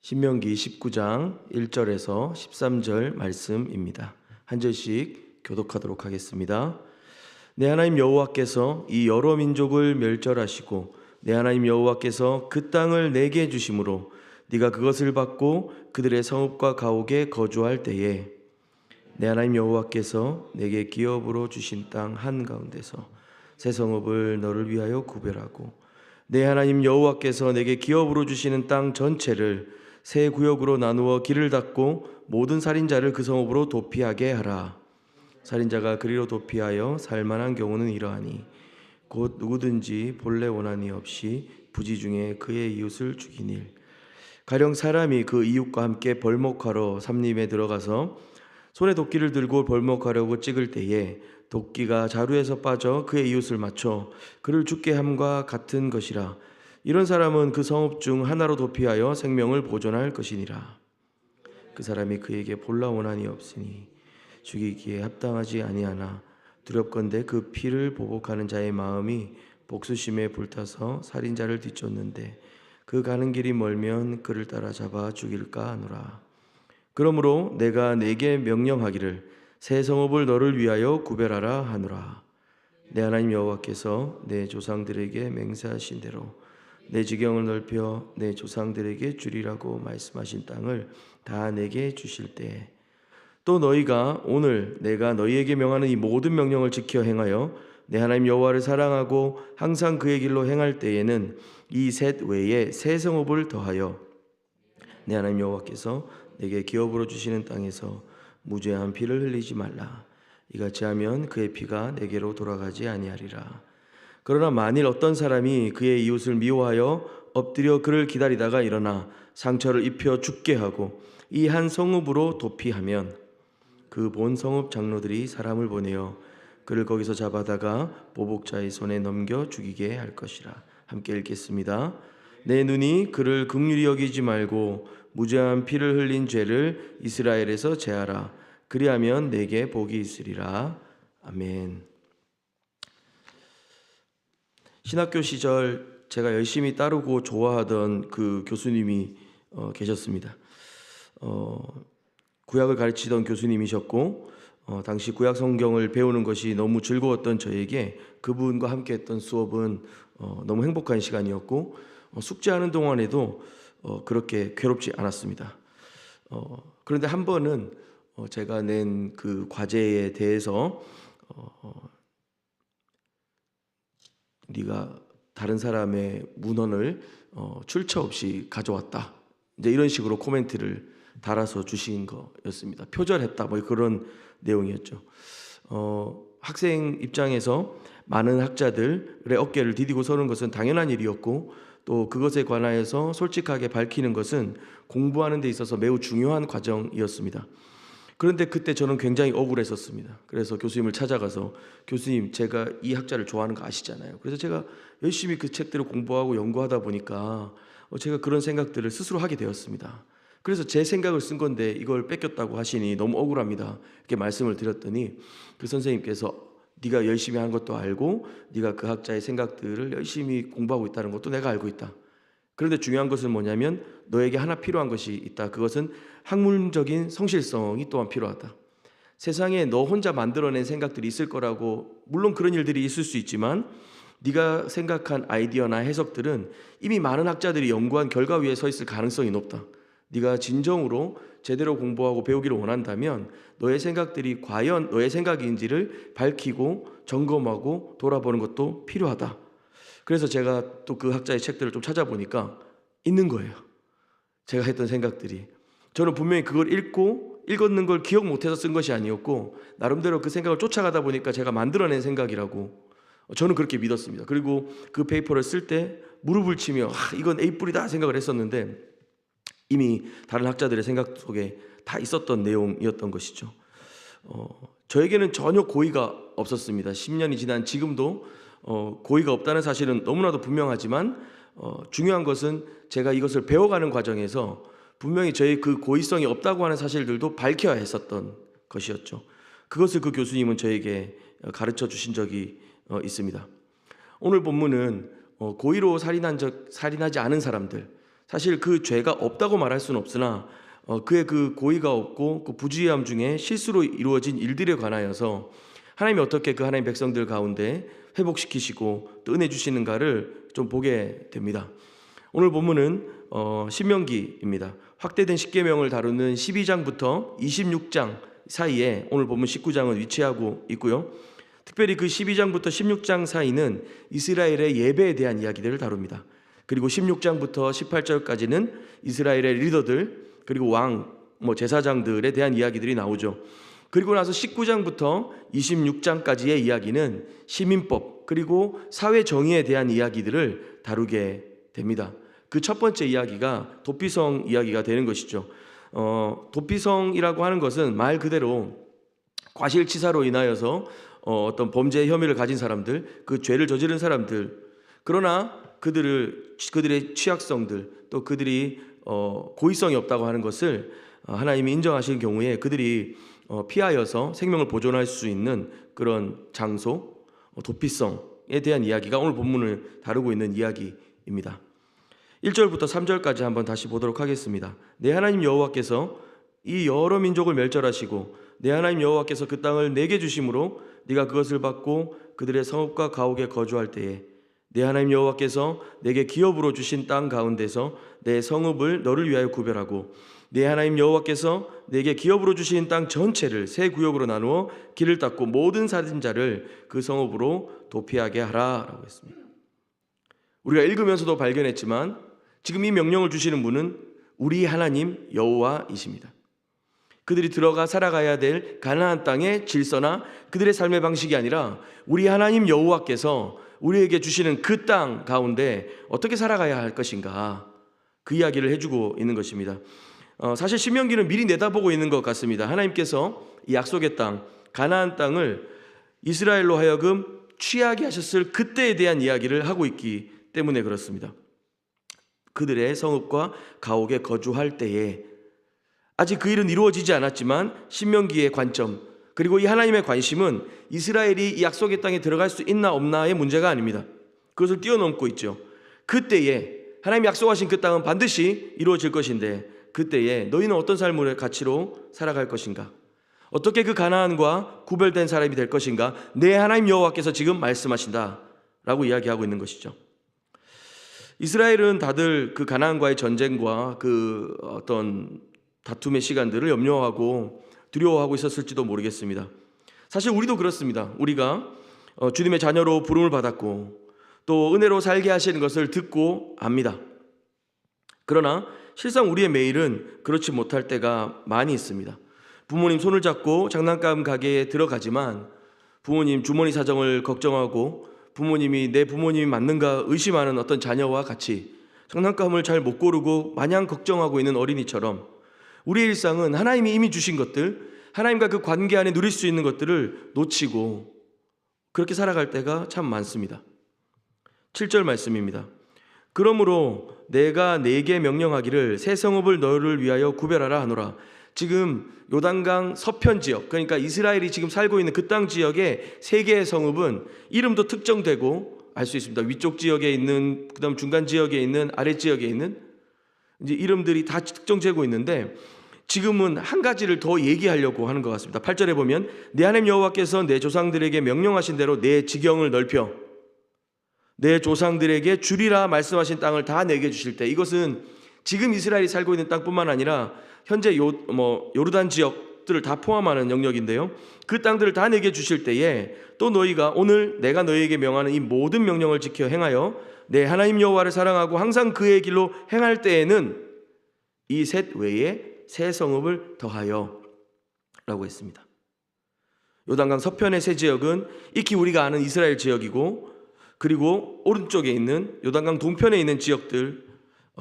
신명기 19장 1절에서 13절 말씀입니다. 한 절씩 교독하도록 하겠습니다. 내 하나님 여호와께서 이 여러 민족을 멸절하시고 내 하나님 여호와께서 그 땅을 내게 주심으로 네가 그것을 받고 그들의 성읍과 가옥에 거주할 때에 내 하나님 여호와께서 내게 기업으로 주신 땅 한가운데서 새 성읍을 너를 위하여 구별하고 내 하나님 여호와께서 내게 기업으로 주시는 땅 전체를 세 구역으로 나누어 길을 닫고 모든 살인자를 그 성읍으로 도피하게 하라. 살인자가 그리로 도피하여 살만한 경우는 이러하니 곧 누구든지 본래 원한이 없이 부지 중에 그의 이웃을 죽이니일. 가령 사람이 그 이웃과 함께 벌목하러 삼림에 들어가서 손에 도끼를 들고 벌목하려고 찍을 때에 도끼가 자루에서 빠져 그의 이웃을 맞춰 그를 죽게 함과 같은 것이라. 이런 사람은 그 성읍 중 하나로 도피하여 생명을 보존할 것이니라. 그 사람이 그에게 본라 원한이 없으니 죽이기에 합당하지 아니하나 두렵건대 그 피를 보복하는 자의 마음이 복수심에 불타서 살인자를 뒤쫓는데 그 가는 길이 멀면 그를 따라잡아 죽일까 하노라. 그러므로 내가 네게 명령하기를 새 성읍을 너를 위하여 구별하라 하노라. 내 하나님 여호와께서 내 조상들에게 맹세하신 대로 내 지경을 넓혀 내 조상들에게 주리라고 말씀하신 땅을 다 내게 주실 때 또 너희가 오늘 내가 너희에게 명하는 이 모든 명령을 지켜 행하여 내 하나님 여호와를 사랑하고 항상 그의 길로 행할 때에는 이 셋 외에 새 성읍을 더하여 내 하나님 여호와께서 내게 기업으로 주시는 땅에서 무죄한 피를 흘리지 말라. 이같이 하면 그의 피가 내게로 돌아가지 아니하리라. 그러나 만일 어떤 사람이 그의 이웃을 미워하여 엎드려 그를 기다리다가 일어나 상처를 입혀 죽게 하고 이 한 성읍으로 도피하면 그 본 성읍 장로들이 사람을 보내어 그를 거기서 잡아다가 보복자의 손에 넘겨 죽이게 할 것이라. 함께 읽겠습니다. 내 눈이 그를 긍휼히 여기지 말고 무죄한 피를 흘린 죄를 이스라엘에서 제하라. 그리하면 내게 복이 있으리라. 아멘. 신학교 시절 제가 열심히 따르고 좋아하던 그 교수님이 계셨습니다. 구약을 가르치던 교수님이셨고 당시 구약 성경을 배우는 것이 너무 즐거웠던 저에게 그분과 함께 했던 수업은 너무 행복한 시간이었고 숙제하는 동안에도 그렇게 괴롭지 않았습니다. 그런데 한 번은 제가 낸 그 과제에 대해서 네가 다른 사람의 문헌을 출처 없이 가져왔다. 이제 이런 식으로 코멘트를 달아서 주신 거였습니다. 표절했다. 뭐 그런 내용이었죠. 학생 입장에서 많은 학자들의 어깨를 디디고 서는 것은 당연한 일이었고 또 그것에 관하여서 솔직하게 밝히는 것은 공부하는 데 있어서 매우 중요한 과정이었습니다. 그런데 그때 저는 굉장히 억울했었습니다. 그래서 교수님을 찾아가서 교수님, 제가 이 학자를 좋아하는 거 아시잖아요. 그래서 제가 열심히 그 책들을 공부하고 연구하다 보니까 제가 그런 생각들을 스스로 하게 되었습니다. 그래서 제 생각을 쓴 건데 이걸 뺏겼다고 하시니 너무 억울합니다. 이렇게 말씀을 드렸더니 그 선생님께서 네가 열심히 한 것도 알고 네가 그 학자의 생각들을 열심히 공부하고 있다는 것도 내가 알고 있다. 그런데 중요한 것은 뭐냐면 너에게 하나 필요한 것이 있다. 그것은 학문적인 성실성이 또한 필요하다. 세상에 너 혼자 만들어낸 생각들이 있을 거라고, 물론 그런 일들이 있을 수 있지만 네가 생각한 아이디어나 해석들은 이미 많은 학자들이 연구한 결과 위에 서 있을 가능성이 높다. 네가 진정으로 제대로 공부하고 배우기를 원한다면 너의 생각들이 과연 너의 생각인지를 밝히고 점검하고 돌아보는 것도 필요하다. 그래서 제가 또 그 학자의 책들을 좀 찾아보니까 있는 거예요. 제가 했던 생각들이. 저는 분명히 그걸 읽었는 걸 기억 못해서 쓴 것이 아니었고 나름대로 그 생각을 쫓아가다 보니까 제가 만들어낸 생각이라고 저는 그렇게 믿었습니다. 그리고 그 페이퍼를 쓸 때 무릎을 치며 이건 A뿔이다 생각을 했었는데 이미 다른 학자들의 생각 속에 다 있었던 내용이었던 것이죠. 저에게는 전혀 고의가 없었습니다. 10년이 지난 지금도 고의가 없다는 사실은 너무나도 분명하지만 중요한 것은 제가 이것을 배워가는 과정에서 분명히 저의 그 고의성이 없다고 하는 사실들도 밝혀야 했었던 것이었죠. 그것을 그 교수님은 저에게 가르쳐 주신 적이 있습니다. 오늘 본문은 고의로 살인하지 않은 사람들, 사실 그 죄가 없다고 말할 수는 없으나 그의 그 고의가 없고 그 부주의함 중에 실수로 이루어진 일들에 관하여서 하나님이 어떻게 그 하나님 백성들 가운데 회복시키시고 또 은혜 주시는가를 좀 보게 됩니다. 오늘 본문은 신명기입니다. 확대된 십계명을 다루는 12장부터 26장 사이에 오늘 본문 19장은 위치하고 있고요. 특별히 그 12장부터 16장 사이는 이스라엘의 예배에 대한 이야기들을 다룹니다. 그리고 16장부터 18절까지는 이스라엘의 리더들 그리고 왕, 제사장들에 대한 이야기들이 나오죠. 그리고 나서 19장부터 26장까지의 이야기는 시민법 그리고 사회 정의에 대한 이야기들을 다루게 됩니다. 그 첫 번째 이야기가 도피성 이야기가 되는 것이죠. 도피성이라고 하는 것은 말 그대로 과실치사로 인하여서 어떤 범죄 혐의를 가진 사람들, 그 죄를 저지른 사람들, 그러나 그들의 취약성들 또 그들이 고의성이 없다고 하는 것을 하나님이 인정하신 경우에 그들이 피하여서 생명을 보존할 수 있는 그런 장소, 도피성에 대한 이야기가 오늘 본문을 다루고 있는 이야기입니다. 1절부터 3절까지 한번 다시 보도록 하겠습니다. 내 하나님 여호와께서 이 여러 민족을 멸절하시고 내 하나님 여호와께서 그 땅을 내게 주심으로 네가 그것을 받고 그들의 성읍과 가옥에 거주할 때에 내 하나님 여호와께서 내게 기업으로 주신 땅 가운데서 내 성읍을 너를 위하여 구별하고 내 하나님 여호와께서 내게 기업으로 주신 땅 전체를 세 구역으로 나누어 길을 닦고 모든 사는 자를 그 성읍으로 도피하게 하라 라고 했습니다. 우리가 읽으면서도 발견했지만 지금 이 명령을 주시는 분은 우리 하나님 여호와이십니다. 그들이 들어가 살아가야 될 가나안 땅의 질서나 그들의 삶의 방식이 아니라 우리 하나님 여호와께서 우리에게 주시는 그 땅 가운데 어떻게 살아가야 할 것인가, 그 이야기를 해주고 있는 것입니다. 사실 신명기는 미리 내다보고 있는 것 같습니다. 하나님께서 이 약속의 땅 가나안 땅을 이스라엘로 하여금 취하게 하셨을 그때에 대한 이야기를 하고 있기 때문에 그렇습니다. 그들의 성읍과 가옥에 거주할 때에 아직 그 일은 이루어지지 않았지만 신명기의 관점 그리고 이 하나님의 관심은 이스라엘이 이 약속의 땅에 들어갈 수 있나 없나의 문제가 아닙니다. 그것을 뛰어넘고 있죠. 그때에 하나님이 약속하신 그 땅은 반드시 이루어질 것인데 그때에 너희는 어떤 삶의 가치로 살아갈 것인가, 어떻게 그 가나안과 구별된 사람이 될 것인가, 내 하나님 여호와께서 지금 말씀하신다 라고 이야기하고 있는 것이죠. 이스라엘은 다들 그 가나안과의 전쟁과 그 어떤 다툼의 시간들을 염려하고 두려워하고 있었을지도 모르겠습니다. 사실 우리도 그렇습니다. 우리가 주님의 자녀로 부름을 받았고 또 은혜로 살게 하시는 것을 듣고 압니다. 그러나 실상 우리의 매일은 그렇지 못할 때가 많이 있습니다. 부모님 손을 잡고 장난감 가게에 들어가지만 부모님 주머니 사정을 걱정하고 부모님이 내 부모님이 맞는가 의심하는 어떤 자녀와 같이 장난감을 잘 못 고르고 마냥 걱정하고 있는 어린이처럼 우리의 일상은 하나님이 이미 주신 것들, 하나님과 그 관계 안에 누릴 수 있는 것들을 놓치고 그렇게 살아갈 때가 참 많습니다. 7절 말씀입니다. 그러므로 내가 네게 명령하기를 새 성읍을 너를 위하여 구별하라 하노라. 지금 요단강 서편 지역, 그러니까 이스라엘이 지금 살고 있는 그 땅 지역의 세 개의 성읍은 이름도 특정되고 알 수 있습니다. 위쪽 지역에 있는, 그 다음 중간 지역에 있는, 아래 지역에 있는 이제 이름들이 다 특정되고 있는데 지금은 한 가지를 더 얘기하려고 하는 것 같습니다. 8절에 보면 내 하나님 여호와께서 내 조상들에게 명령하신 대로 내 지경을 넓혀 내 조상들에게 주리라 말씀하신 땅을 다 내게 주실 때, 이것은 지금 이스라엘이 살고 있는 땅뿐만 아니라 현재 요르단 지역들을 다 포함하는 영역인데요. 그 땅들을 다 내게 주실 때에 또 너희가 오늘 내가 너희에게 명하는 이 모든 명령을 지켜 행하여 내 하나님 여호와를 사랑하고 항상 그의 길로 행할 때에는 이 셋 외에 새 성읍을 더하여 라고 했습니다. 요단강 서편의 세 지역은 익히 우리가 아는 이스라엘 지역이고, 그리고 오른쪽에 있는 요단강 동편에 있는 지역들,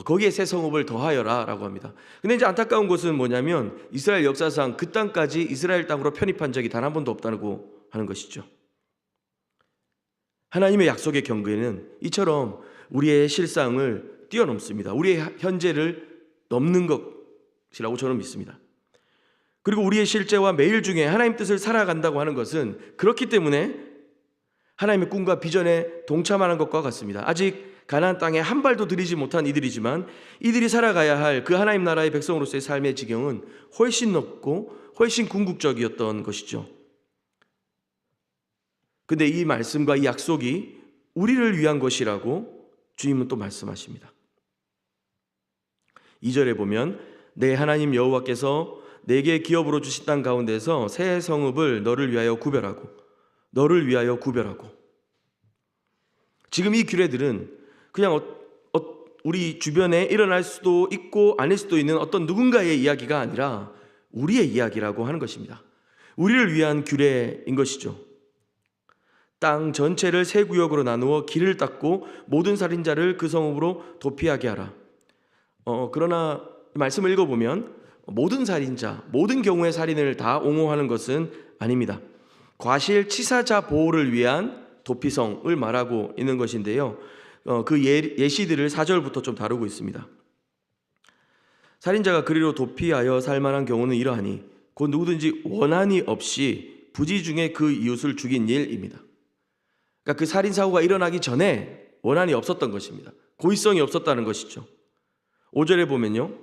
거기에 새 성읍을 더하여라 라고 합니다. 근데 이제 안타까운 것은 뭐냐면 이스라엘 역사상 그 땅까지 이스라엘 땅으로 편입한 적이 단 한 번도 없다고 하는 것이죠. 하나님의 약속의 경계는 이처럼 우리의 실상을 뛰어넘습니다. 우리의 현재를 넘는 것이라고 저는 믿습니다. 그리고 우리의 실제와 매일 중에 하나님 뜻을 살아간다고 하는 것은 그렇기 때문에 하나님의 꿈과 비전에 동참하는 것과 같습니다. 아직 가나안 땅에 한 발도 들이지 못한 이들이지만 이들이 살아가야 할 그 하나님 나라의 백성으로서의 삶의 지경은 훨씬 높고 훨씬 궁극적이었던 것이죠. 근데 이 말씀과 이 약속이 우리를 위한 것이라고 주님은 또 말씀하십니다. 2절에 보면 내 하나님 여호와께서 내게 기업으로 주신 땅 가운데서 새 성읍을 너를 위하여 구별하고 지금 이 규례들은 그냥 우리 주변에 일어날 수도 있고 아닐 수도 있는 어떤 누군가의 이야기가 아니라 우리의 이야기라고 하는 것입니다. 우리를 위한 규례인 것이죠. 땅 전체를 세 구역으로 나누어 길을 닦고 모든 살인자를 그 성읍으로 도피하게 하라. 그러나 말씀을 읽어보면 모든 살인자, 모든 경우의 살인을 다 옹호하는 것은 아닙니다. 과실치사자 보호를 위한 도피성을 말하고 있는 것인데요. 그 예시들을 4절부터 좀 다루고 있습니다. 살인자가 그리로 도피하여 살만한 경우는 이러하니 곧 누구든지 원한이 없이 부지 중에 그 이웃을 죽인 일입니다. 그러니까 그 살인사고가 일어나기 전에 원한이 없었던 것입니다. 고의성이 없었다는 것이죠. 5절에 보면요,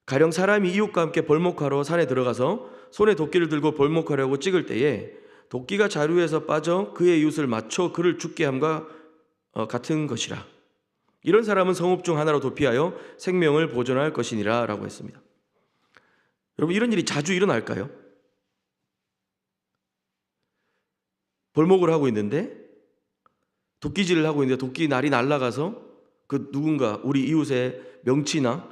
가령 사람이 이웃과 함께 벌목하러 산에 들어가서 손에 도끼를 들고 벌목하려고 찍을 때에 도끼가 자루에서 빠져 그의 이웃을 맞춰 그를 죽게 함과 같은 것이라. 이런 사람은 성읍 중 하나로 도피하여 생명을 보존할 것이니라 라고 했습니다. 여러분, 이런 일이 자주 일어날까요? 벌목을 하고 있는데, 도끼질을 하고 있는데 도끼 날이 날아가서 그 누군가 우리 이웃의 명치나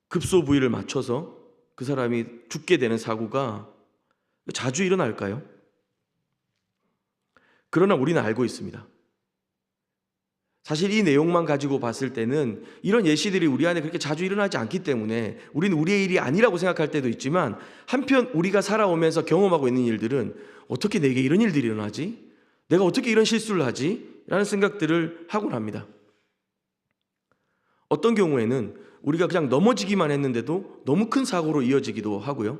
급소 부위를 맞춰서 그 사람이 죽게 되는 사고가 자주 일어날까요? 그러나 우리는 알고 있습니다. 사실 이 내용만 가지고 봤을 때는 이런 예시들이 우리 안에 그렇게 자주 일어나지 않기 때문에 우리는 우리의 일이 아니라고 생각할 때도 있지만, 한편 우리가 살아오면서 경험하고 있는 일들은 어떻게 내게 이런 일들이 일어나지? 내가 어떻게 이런 실수를 하지? 라는 생각들을 하곤 합니다. 어떤 경우에는 우리가 그냥 넘어지기만 했는데도 너무 큰 사고로 이어지기도 하고요.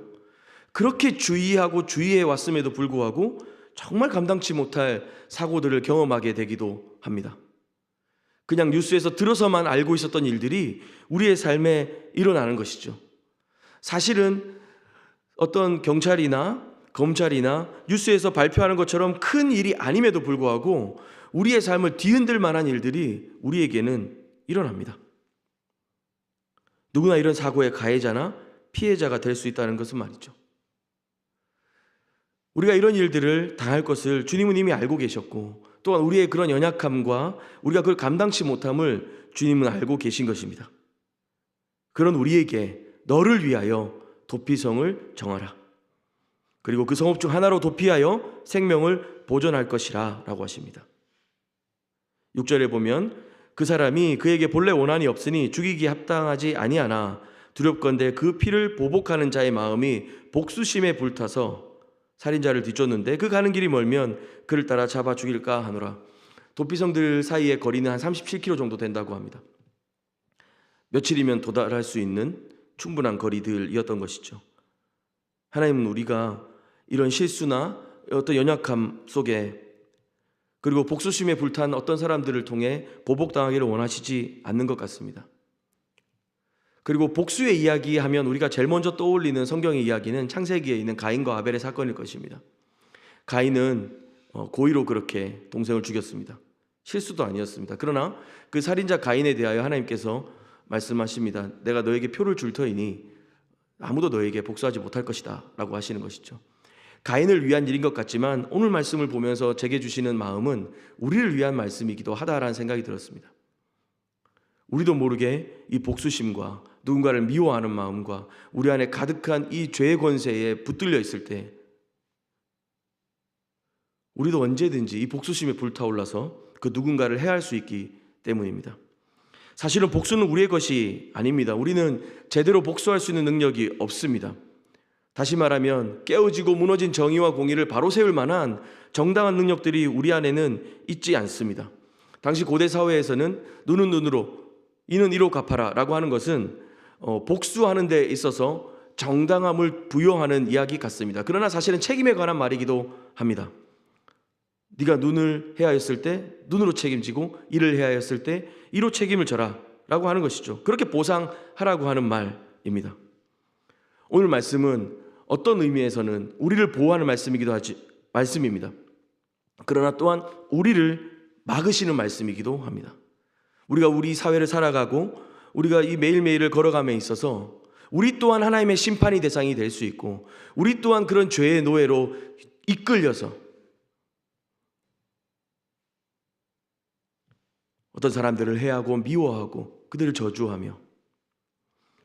그렇게 주의하고 주의해 왔음에도 불구하고 정말 감당치 못할 사고들을 경험하게 되기도 합니다. 그냥 뉴스에서 들어서만 알고 있었던 일들이 우리의 삶에 일어나는 것이죠. 사실은 어떤 경찰이나 검찰이나 뉴스에서 발표하는 것처럼 큰 일이 아님에도 불구하고 우리의 삶을 뒤흔들 만한 일들이 우리에게는 일어납니다. 누구나 이런 사고의 가해자나 피해자가 될 수 있다는 것은 말이죠. 우리가 이런 일들을 당할 것을 주님은 이미 알고 계셨고, 또한 우리의 그런 연약함과 우리가 그걸 감당치 못함을 주님은 알고 계신 것입니다. 그런 우리에게 너를 위하여 도피성을 정하라. 그리고 그 성읍 중 하나로 도피하여 생명을 보존할 것이라 라고 하십니다. 6절에 보면 그 사람이 그에게 본래 원한이 없으니 죽이기 합당하지 아니하나 두렵건대 그 피를 보복하는 자의 마음이 복수심에 불타서 살인자를 뒤쫓는데 그 가는 길이 멀면 그를 따라 잡아 죽일까 하노라. 도피성들 사이의 거리는 한 37km 정도 된다고 합니다. 며칠이면 도달할 수 있는 충분한 거리들이었던 것이죠. 하나님은 우리가 이런 실수나 어떤 연약함 속에, 그리고 복수심에 불탄 어떤 사람들을 통해 보복당하기를 원하시지 않는 것 같습니다. 그리고 복수의 이야기하면 우리가 제일 먼저 떠올리는 성경의 이야기는 창세기에 있는 가인과 아벨의 사건일 것입니다. 가인은 고의로 그렇게 동생을 죽였습니다. 실수도 아니었습니다. 그러나 그 살인자 가인에 대하여 하나님께서 말씀하십니다. 내가 너에게 표를 줄 터이니 아무도 너에게 복수하지 못할 것이다 라고 하시는 것이죠. 가인을 위한 일인 것 같지만 오늘 말씀을 보면서 제게 주시는 마음은 우리를 위한 말씀이기도 하다라는 생각이 들었습니다. 우리도 모르게 이 복수심과 누군가를 미워하는 마음과 우리 안에 가득한 이 죄의 권세에 붙들려 있을 때 우리도 언제든지 이 복수심에 불타올라서 그 누군가를 해할 수 있기 때문입니다. 사실은 복수는 우리의 것이 아닙니다. 우리는 제대로 복수할 수 있는 능력이 없습니다. 다시 말하면 깨어지고 무너진 정의와 공의를 바로 세울 만한 정당한 능력들이 우리 안에는 있지 않습니다. 당시 고대 사회에서는 눈은 눈으로 이는 이로 갚아라 라고 하는 것은 복수하는 데 있어서 정당함을 부여하는 이야기 같습니다. 그러나 사실은 책임에 관한 말이기도 합니다. 네가 눈을 해하였을 때 눈으로 책임지고 이를 해하였을 때 이로 책임을 져라 라고 하는 것이죠. 그렇게 보상하라고 하는 말입니다. 오늘 말씀은 어떤 의미에서는 우리를 보호하는 말씀입니다. 그러나 또한 우리를 막으시는 말씀이기도 합니다. 우리가 우리 사회를 살아가고 우리가 이 매일매일을 걸어감에 있어서 우리 또한 하나님의 심판의 대상이 될 수 있고 우리 또한 그런 죄의 노예로 이끌려서 어떤 사람들을 해하고 미워하고 그들을 저주하며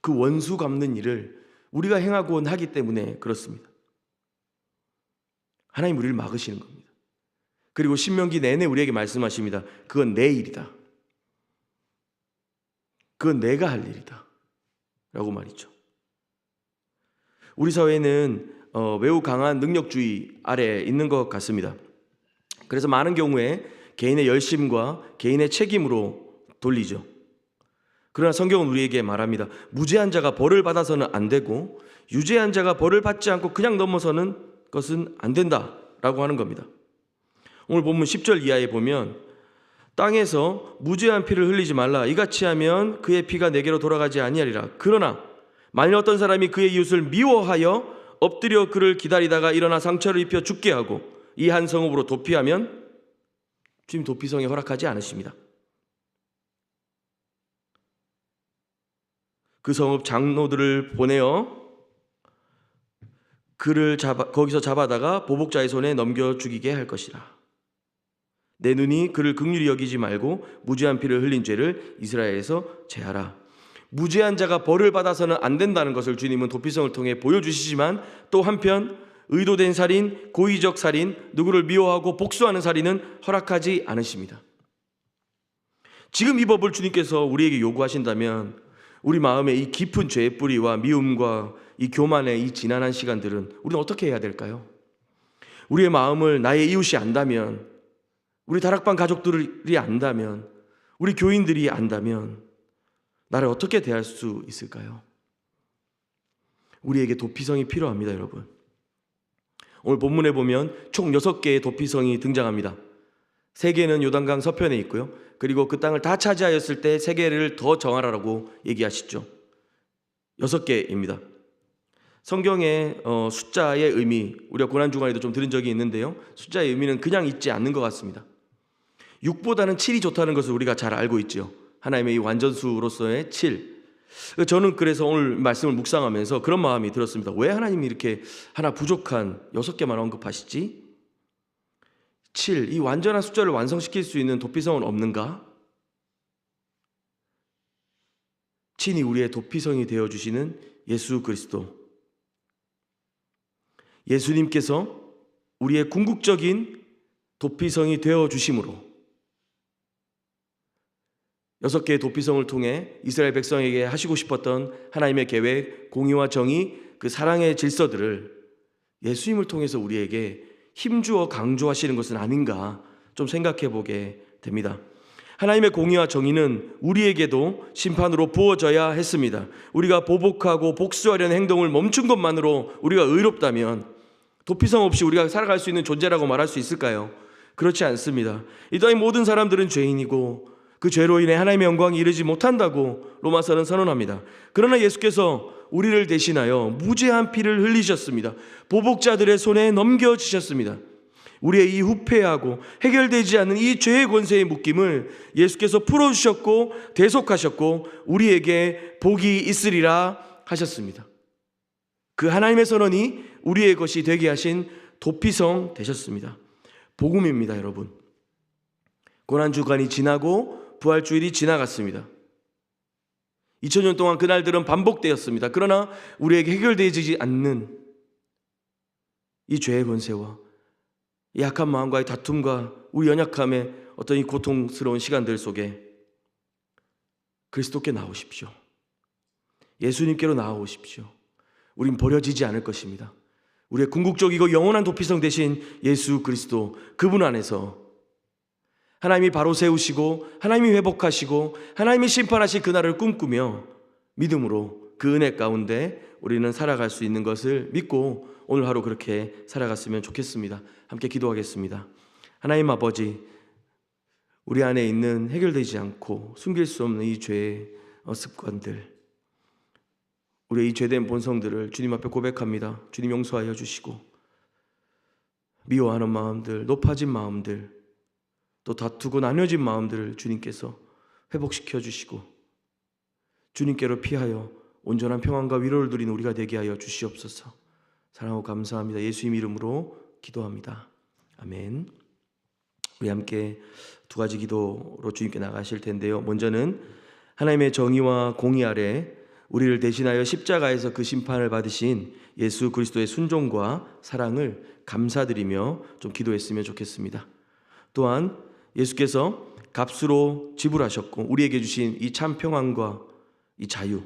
그 원수 갚는 일을 우리가 행하곤 하기 때문에 그렇습니다. 하나님 우리를 막으시는 겁니다. 그리고 신명기 내내 우리에게 말씀하십니다. 그건 내 일이다. 그건 내가 할 일이다 라고 말이죠. 우리 사회는 매우 강한 능력주의 아래에 있는 것 같습니다. 그래서 많은 경우에 개인의 열심과 개인의 책임으로 돌리죠. 그러나 성경은 우리에게 말합니다. 무죄한 자가 벌을 받아서는 안 되고 유죄한 자가 벌을 받지 않고 그냥 넘어서는 것은 안 된다라고 하는 겁니다. 오늘 본문 10절 이하에 보면 땅에서 무죄한 피를 흘리지 말라. 이같이 하면 그의 피가 내게로 돌아가지 아니하리라. 그러나 만일 어떤 사람이 그의 이웃을 미워하여 엎드려 그를 기다리다가 일어나 상처를 입혀 죽게 하고 이 한 성읍으로 도피하면 주님 도피성에 허락하지 않으십니다. 그 성읍 장로들을 보내어 그를 거기서 잡아다가 보복자의 손에 넘겨 죽이게 할 것이라. 내 눈이 그를 긍휼히 여기지 말고 무죄한 피를 흘린 죄를 이스라엘에서 제하라. 무죄한 자가 벌을 받아서는 안 된다는 것을 주님은 도피성을 통해 보여주시지만 또 한편 의도된 살인, 고의적 살인, 누구를 미워하고 복수하는 살인은 허락하지 않으십니다. 지금 이 법을 주님께서 우리에게 요구하신다면 우리 마음의 이 깊은 죄의 뿌리와 미움과 이 교만의 이 지난한 시간들은 우리는 어떻게 해야 될까요? 우리의 마음을 나의 이웃이 안다면, 우리 다락방 가족들이 안다면, 우리 교인들이 안다면 나를 어떻게 대할 수 있을까요? 우리에게 도피성이 필요합니다, 여러분. 오늘 본문에 보면 총 6개의 도피성이 등장합니다. 3개는 요단강 서편에 있고요. 그리고 그 땅을 다 차지하였을 때 3개를 더 정하라고 얘기하시죠. 6개입니다. 성경의 숫자의 의미, 우리가 고난주간에도 좀 들은 적이 있는데요. 숫자의 의미는 그냥 있지 않는 것 같습니다. 6보다는 7이 좋다는 것을 우리가 잘 알고 있죠. 하나님의 이 완전수로서의 7. 저는 그래서 오늘 말씀을 묵상하면서 그런 마음이 들었습니다. 왜 하나님이 이렇게 하나 부족한 6개만 언급하시지? 7, 이 완전한 숫자를 완성시킬 수 있는 도피성은 없는가? 친히 우리의 도피성이 되어주시는 예수 그리스도, 예수님께서 우리의 궁극적인 도피성이 되어주심으로 6개의 도피성을 통해 이스라엘 백성에게 하시고 싶었던 하나님의 계획, 공의와 정의, 그 사랑의 질서들을 예수님을 통해서 우리에게 힘주어 강조하시는 것은 아닌가 좀 생각해 보게 됩니다. 하나님의 공의와 정의는 우리에게도 심판으로 부어져야 했습니다. 우리가 보복하고 복수하려는 행동을 멈춘 것만으로 우리가 의롭다면 도피성 없이 우리가 살아갈 수 있는 존재라고 말할 수 있을까요? 그렇지 않습니다. 이 땅의 모든 사람들은 죄인이고 그 죄로 인해 하나님의 영광이 이르지 못한다고 로마서는 선언합니다. 그러나 예수께서 우리를 대신하여 무죄한 피를 흘리셨습니다. 보복자들의 손에 넘겨주셨습니다. 우리의 이 후패하고 해결되지 않는 이 죄의 권세의 묶임을 예수께서 풀어주셨고 대속하셨고 우리에게 복이 있으리라 하셨습니다. 그 하나님의 선언이 우리의 것이 되게 하신 도피성 되셨습니다. 복음입니다, 여러분. 고난주간이 지나고 부활주일이 지나갔습니다. 2000년 동안 그날들은 반복되었습니다. 그러나 우리에게 해결되지 않는 이 죄의 권세와 이 약한 마음과의 다툼과 우리 연약함의 어떤 이 고통스러운 시간들 속에 그리스도께 나오십시오. 예수님께로 나오십시오. 우린 버려지지 않을 것입니다. 우리의 궁극적이고 영원한 도피성 되신 예수 그리스도, 그분 안에서 하나님이 바로 세우시고 하나님이 회복하시고 하나님이 심판하실 그날을 꿈꾸며 믿음으로 그 은혜 가운데 우리는 살아갈 수 있는 것을 믿고 오늘 하루 그렇게 살아갔으면 좋겠습니다. 함께 기도하겠습니다. 하나님 아버지, 우리 안에 있는 해결되지 않고 숨길 수 없는 이 죄의 습관들, 우리의 이 죄된 본성들을 주님 앞에 고백합니다. 주님 용서하여 주시고, 미워하는 마음들, 높아진 마음들, 또 다투고 나뉘어진 마음들을 주님께서 회복시켜 주시고 주님께로 피하여 온전한 평안과 위로를 누리는 우리가 되게 하여 주시옵소서. 사랑하고 감사합니다. 예수님 이름으로 기도합니다. 아멘. 우리 함께 두 가지 기도로 주님께 나가실 텐데요. 먼저는 하나님의 정의와 공의 아래 우리를 대신하여 십자가에서 그 심판을 받으신 예수 그리스도의 순종과 사랑을 감사드리며 좀 기도했으면 좋겠습니다. 또한 예수께서 값으로 지불하셨고 우리에게 주신 이 참 평안과 이 자유,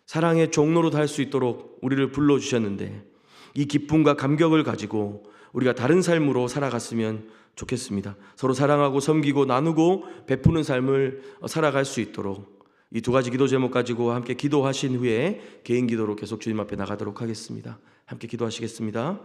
사랑의 종로로 달 수 있도록 우리를 불러주셨는데 이 기쁨과 감격을 가지고 우리가 다른 삶으로 살아갔으면 좋겠습니다. 서로 사랑하고 섬기고 나누고 베푸는 삶을 살아갈 수 있도록 이 두 가지 기도 제목 가지고 함께 기도하신 후에 개인 기도로 계속 주님 앞에 나가도록 하겠습니다. 함께 기도하시겠습니다.